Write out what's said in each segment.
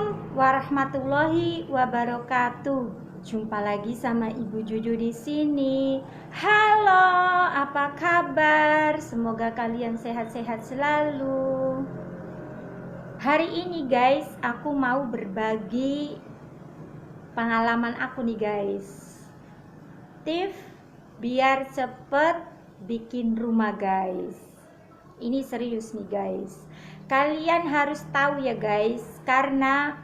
Assalamualaikum warahmatullahi wabarakatuh. Jumpa lagi sama Ibu Juju di sini. Halo, apa kabar? Semoga kalian sehat-sehat selalu. Hari ini guys, aku mau berbagi pengalaman aku nih guys. Tips biar cepet bikin rumah guys. Ini serius nih guys. Kalian harus tahu ya guys, karena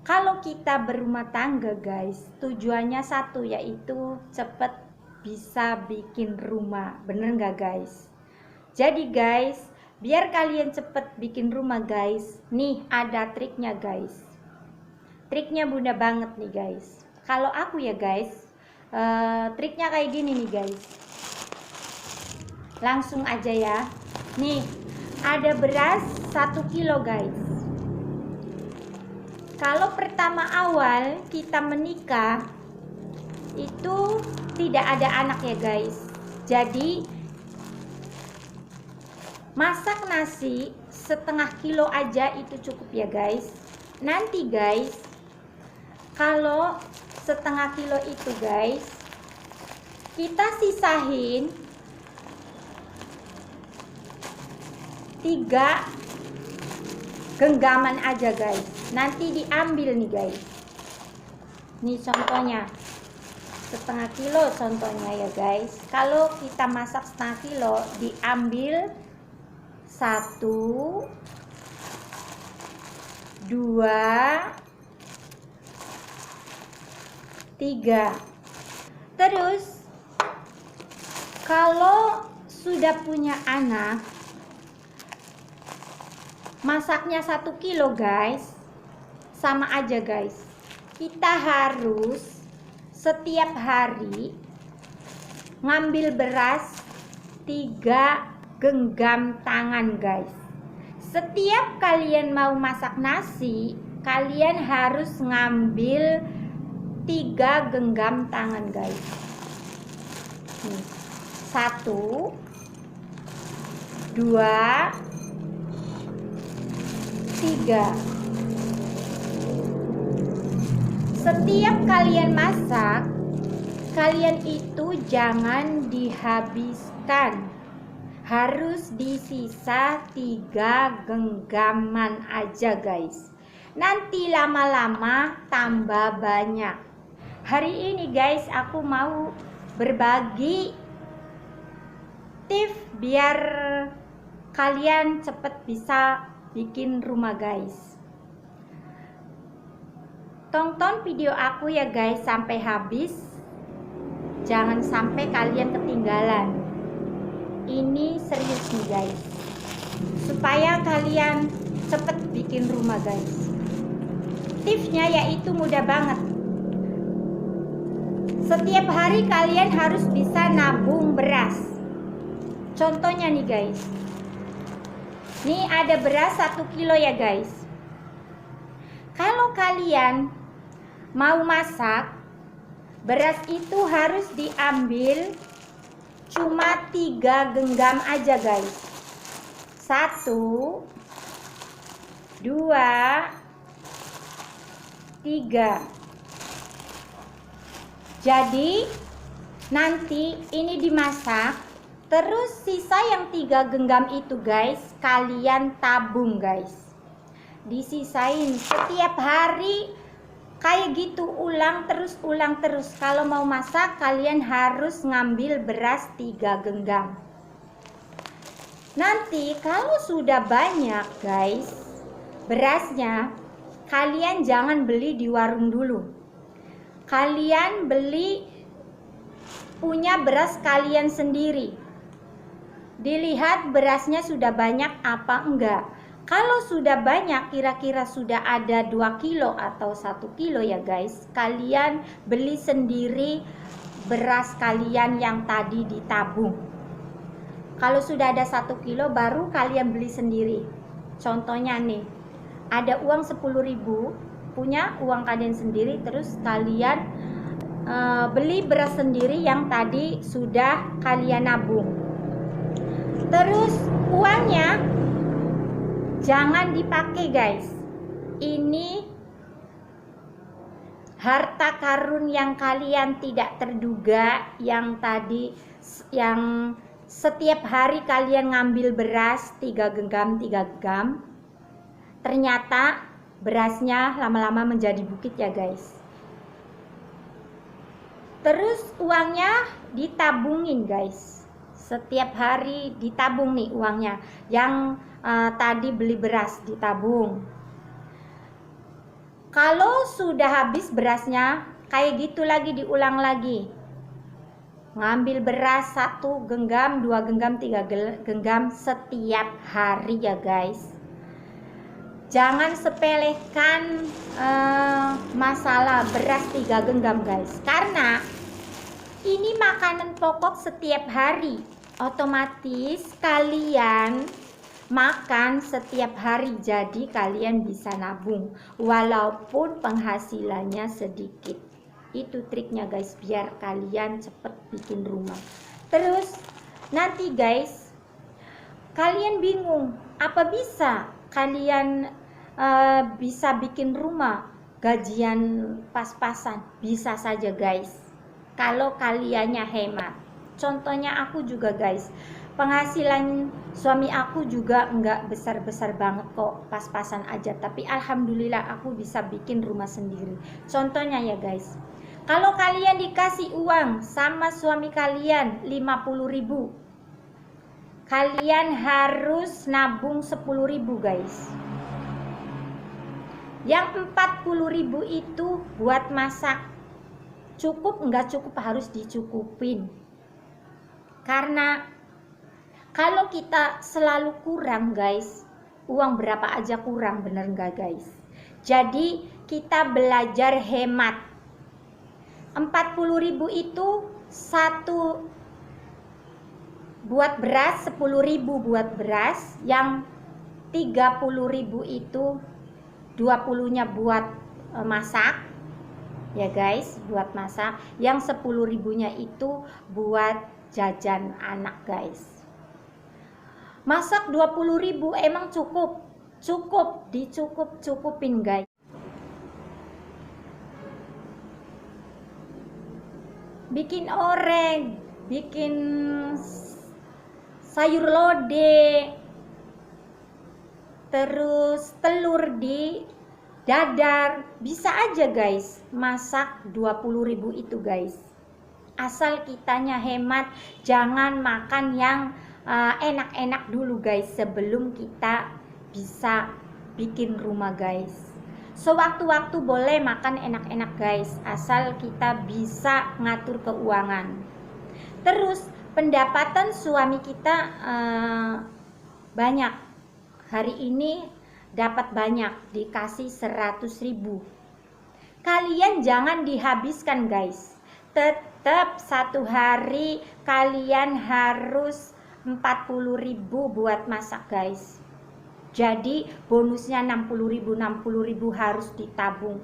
kalau kita berumah tangga guys, tujuannya satu, yaitu cepet bisa bikin rumah. Bener nggak guys? Jadi guys, biar kalian cepet bikin rumah guys, nih ada triknya guys. Triknya mudah banget nih guys. Kalau aku ya guys, triknya kayak gini nih guys. Langsung aja ya. Nih, ada beras 1 kilo guys. Kalau pertama awal kita menikah itu tidak ada anak ya guys. Jadi masak nasi setengah kilo aja itu cukup ya guys. Nanti guys, kalau setengah kilo itu guys, kita sisahin 3 genggaman aja guys. Nanti diambil nih guys. Nih contohnya, setengah kilo contohnya ya guys. Kalau kita masak setengah kilo, diambil 1, 2, 3. Terus kalau sudah punya anak, masaknya 1 kilo guys, sama aja guys. Kita harus setiap hari ngambil beras 3 genggam tangan guys. Setiap kalian mau masak nasi, kalian harus ngambil 3 genggam tangan guys. Nih, 1, 2, 3. Setiap kalian masak, kalian itu jangan dihabiskan. Harus disisa 3 genggaman aja guys. Nanti lama-lama tambah banyak. Hari ini guys, aku mau berbagi tips biar kalian cepet bisa bikin rumah guys. Tonton video aku ya guys sampai habis. Jangan sampai kalian ketinggalan. Ini serius nih guys, supaya kalian cepet bikin rumah guys. Tipsnya yaitu mudah banget. Setiap hari kalian harus bisa nabung beras. Contohnya nih guys, nih ada beras 1 kilo ya guys. Kalau kalian mau masak, beras itu harus diambil cuma 3 genggam aja guys. 1, 2, 3. Jadi nanti ini dimasak, terus sisa yang 3 genggam itu guys, kalian tabung guys. Disisain setiap hari kayak gitu, ulang terus. Kalau mau masak, kalian harus ngambil beras 3 genggam. Nanti kalau sudah banyak guys berasnya, kalian jangan beli di warung dulu. Kalian beli punya beras kalian sendiri. Dilihat berasnya sudah banyak apa enggak. Kalau sudah banyak, kira-kira sudah ada 2 kilo atau 1 kilo ya guys, kalian beli sendiri beras kalian yang tadi ditabung. Kalau sudah ada 1 kilo baru kalian beli sendiri. Contohnya nih, ada uang 10.000, punya uang kalian sendiri, terus kalian beli beras sendiri yang tadi sudah kalian nabung. Terus uangnya jangan dipakai guys. ini harta karun yang kalian tidak terduga, yang setiap hari kalian ngambil beras 3 genggam, ternyata berasnya lama-lama menjadi bukit ya guys. Terus uangnya ditabungin guys, setiap hari ditabung nih uangnya, yang tadi beli beras ditabung. Kalau sudah habis berasnya, kayak gitu lagi, diulang lagi. Ngambil beras 1 genggam, 2 genggam, 3 genggam setiap hari ya guys. Jangan sepelekan masalah beras 3 genggam guys, karena ini makanan pokok setiap hari. Otomatis kalian makan setiap hari, jadi kalian bisa nabung walaupun penghasilannya sedikit. Itu triknya guys, biar kalian cepet bikin rumah. Terus nanti guys, kalian bingung, apa bisa kalian bisa bikin rumah gajian pas-pasan? Bisa saja guys, kalau kaliannya hemat. Contohnya aku juga guys, penghasilan suami aku juga nggak besar-besar banget kok, pas-pasan aja, tapi alhamdulillah aku bisa bikin rumah sendiri. Contohnya ya guys, kalau kalian dikasih uang sama suami kalian 50.000, kalian harus nabung 10.000 guys. Yang 40.000 itu buat masak. Cukup nggak cukup harus dicukupin. Karena kalau kita selalu kurang guys, uang berapa aja kurang, bener nggak guys? Jadi kita belajar hemat. 40.000 itu 1 buat beras, 10.000 buat beras, yang 30.000 itu 20-nya buat masak ya guys, buat masak. Yang 10.000-nya itu buat jajan anak guys. Masak 20.000 emang cukup? Cukup, cukupin guys. Bikin oreng, bikin sayur lodeh, terus telur di dadar, bisa aja guys masak 20.000 itu guys. Asal kitanya hemat, jangan makan yang enak-enak dulu guys sebelum kita bisa bikin rumah guys. Sewaktu-waktu boleh makan enak-enak guys, asal kita bisa ngatur keuangan. Terus pendapatan suami kita banyak, hari ini dapat banyak, dikasih 100.000. Kalian jangan dihabiskan guys, tetap 1 hari kalian harus 40.000 buat masak guys. Jadi bonusnya 60.000 harus ditabung.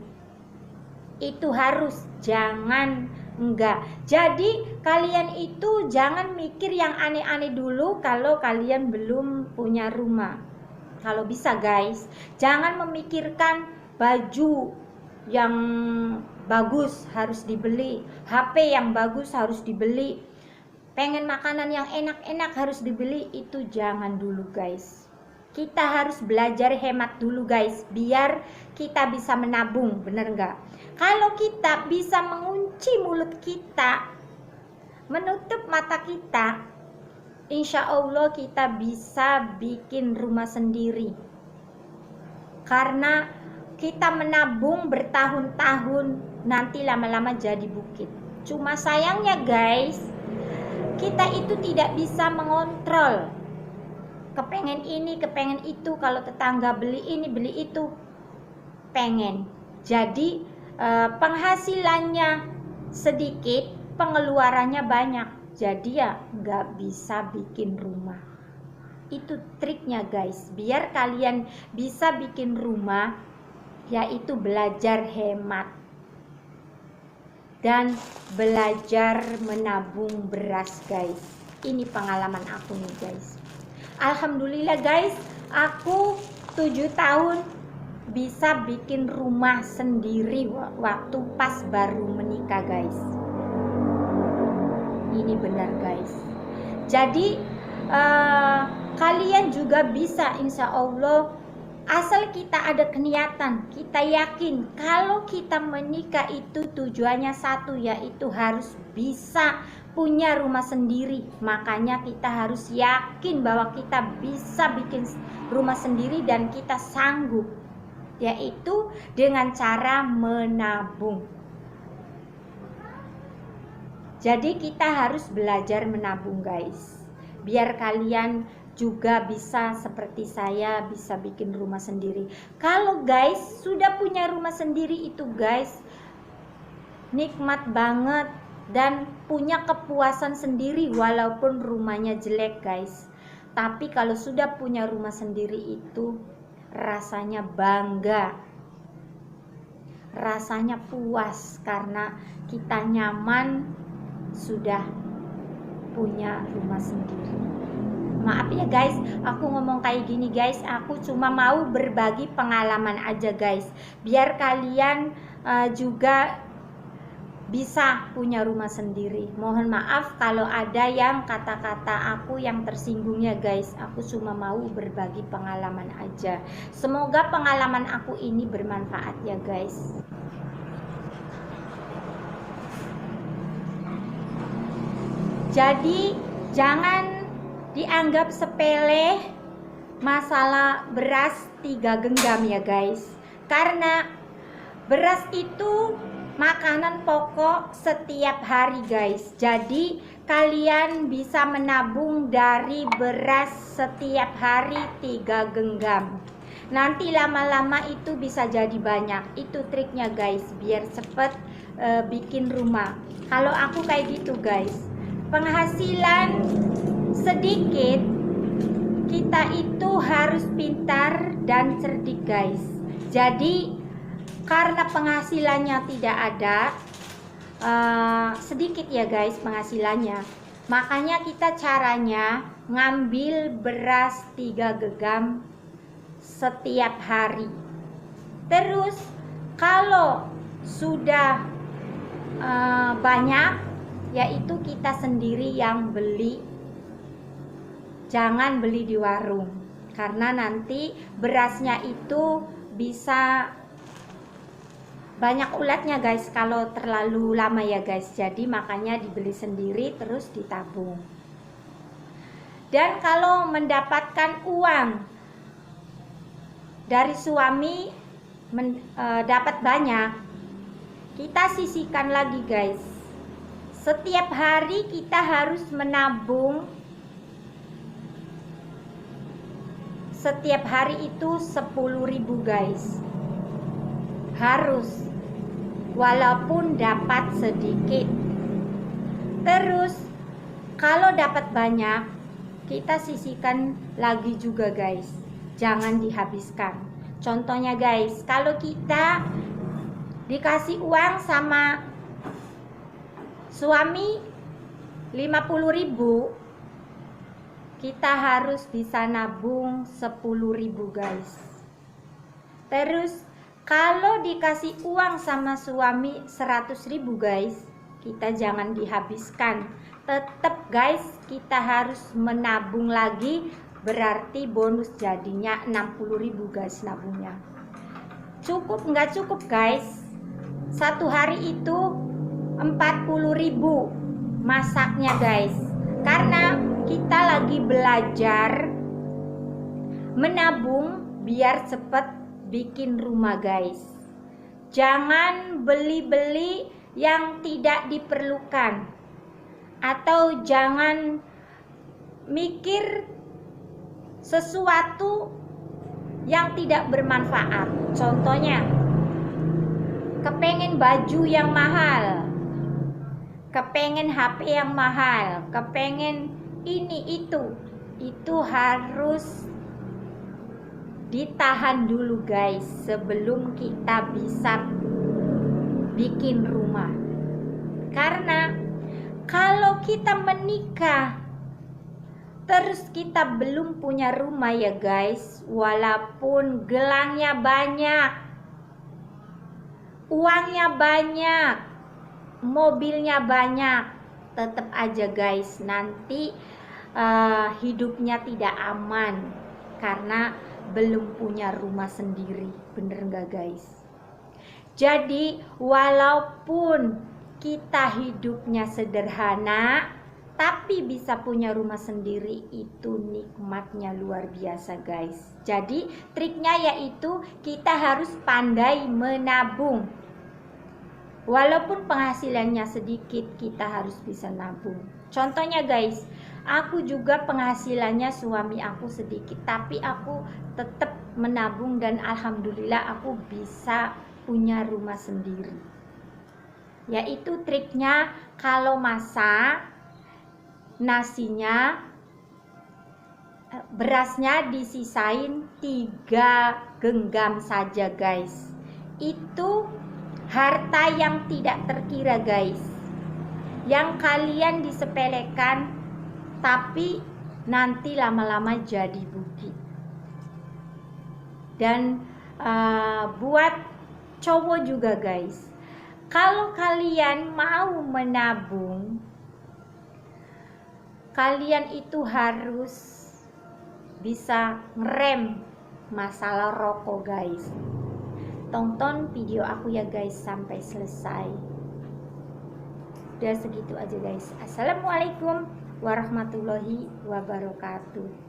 Itu harus, jangan enggak. Jadi kalian itu jangan mikir yang aneh-aneh dulu kalau kalian belum punya rumah. Kalau bisa guys, jangan memikirkan baju yang bagus harus dibeli, HP yang bagus harus dibeli, pengen makanan yang enak-enak harus dibeli. Itu jangan dulu guys. Kita harus belajar hemat dulu guys, biar kita bisa menabung, bener nggak? Kalau kita bisa mengunci mulut kita, menutup mata kita, insya Allah kita bisa bikin rumah sendiri. Karena kita menabung bertahun-tahun, nanti lama-lama jadi bukit. Cuma sayangnya guys, kita itu tidak bisa mengontrol. Kepengen ini, kepengen itu, kalau tetangga beli ini, beli itu, pengen. Jadi penghasilannya sedikit, pengeluarannya banyak. Jadi ya nggak bisa bikin rumah. Itu triknya guys, biar kalian bisa bikin rumah, yaitu belajar hemat dan belajar menabung beras guys. Ini pengalaman aku nih guys. Alhamdulillah guys, aku 7 tahun bisa bikin rumah sendiri waktu pas baru menikah guys. Ini benar guys. Jadi kalian juga bisa, insya Allah, asal kita ada keniatan, kita yakin kalau kita menikah itu tujuannya satu, yaitu harus bisa punya rumah sendiri. Makanya kita harus yakin bahwa kita bisa bikin rumah sendiri dan kita sanggup, yaitu dengan cara menabung. Jadi kita harus belajar menabung guys, biar kalian juga bisa seperti saya, bisa bikin rumah sendiri. Kalau guys sudah punya rumah sendiri itu guys, nikmat banget dan punya kepuasan sendiri walaupun rumahnya jelek guys. Tapi kalau sudah punya rumah sendiri itu rasanya bangga, rasanya puas karena kita nyaman sudah punya rumah sendiri. Maaf ya guys, aku ngomong kayak gini guys, aku cuma mau berbagi pengalaman aja guys, biar kalian juga bisa punya rumah sendiri. Mohon maaf kalau ada yang kata-kata aku yang tersinggungnya guys, aku cuma mau berbagi pengalaman aja. Semoga pengalaman aku ini bermanfaat ya guys. Jadi jangan dianggap sepele masalah beras 3 genggam ya guys, karena beras itu makanan pokok setiap hari guys. Jadi kalian bisa menabung dari beras setiap hari 3 genggam. Nanti lama-lama itu bisa jadi banyak. Itu triknya guys, biar cepet bikin rumah. Kalau aku kayak gitu guys, penghasilan sedikit, kita itu harus pintar dan cerdik guys. Jadi karena penghasilannya tidak ada, sedikit ya guys penghasilannya, makanya kita caranya ngambil beras 3 genggam setiap hari. Terus kalau sudah banyak, yaitu kita sendiri yang beli, jangan beli di warung, karena nanti berasnya itu bisa banyak ulatnya guys kalau terlalu lama ya guys. Jadi makanya dibeli sendiri terus ditabung. Dan kalau mendapatkan uang dari suami dapat banyak, kita sisihkan lagi guys. Setiap hari kita harus menabung. Setiap hari itu 10.000 guys. Harus, walaupun dapat sedikit. Terus kalau dapat banyak, kita sisihkan lagi juga guys. Jangan dihabiskan. Contohnya guys, kalau kita dikasih uang sama suami 50.000, kita harus bisa nabung 10.000 guys. Terus kalau dikasih uang sama suami 100.000 guys, kita jangan dihabiskan. Tetap guys, kita harus menabung lagi, berarti bonus jadinya 60.000 guys nabungnya. Cukup nggak cukup guys? Satu hari itu 40.000 masaknya guys, karena kita lagi belajar menabung biar cepet bikin rumah guys. Jangan beli-beli yang tidak diperlukan, atau jangan mikir sesuatu yang tidak bermanfaat. Contohnya, kepengen baju yang mahal, kepengen HP yang mahal, kepengen ini itu harus ditahan dulu guys sebelum kita bisa bikin rumah. Karena kalau kita menikah terus kita belum punya rumah ya guys, walaupun gelangnya banyak, uangnya banyak, mobilnya banyak, tetap aja guys nanti hidupnya tidak aman karena belum punya rumah sendiri. Bener nggak guys? Jadi walaupun kita hidupnya sederhana tapi bisa punya rumah sendiri, itu nikmatnya luar biasa guys. Jadi triknya yaitu kita harus pandai menabung. Walaupun penghasilannya sedikit, kita harus bisa nabung. Contohnya guys, aku juga penghasilannya suami aku sedikit, tapi aku tetap menabung dan alhamdulillah aku bisa punya rumah sendiri. Yaitu triknya, kalau masak nasinya, berasnya disisain 3 genggam saja guys. Itu harta yang tidak terkira guys, yang kalian disepelekan tapi nanti lama-lama jadi bukit. Dan buat cowok juga guys, kalau kalian mau menabung, kalian itu harus bisa ngerem masalah rokok guys. Tonton video aku ya guys sampai selesai. Udah segitu aja guys. Assalamualaikum warahmatullahi wabarakatuh.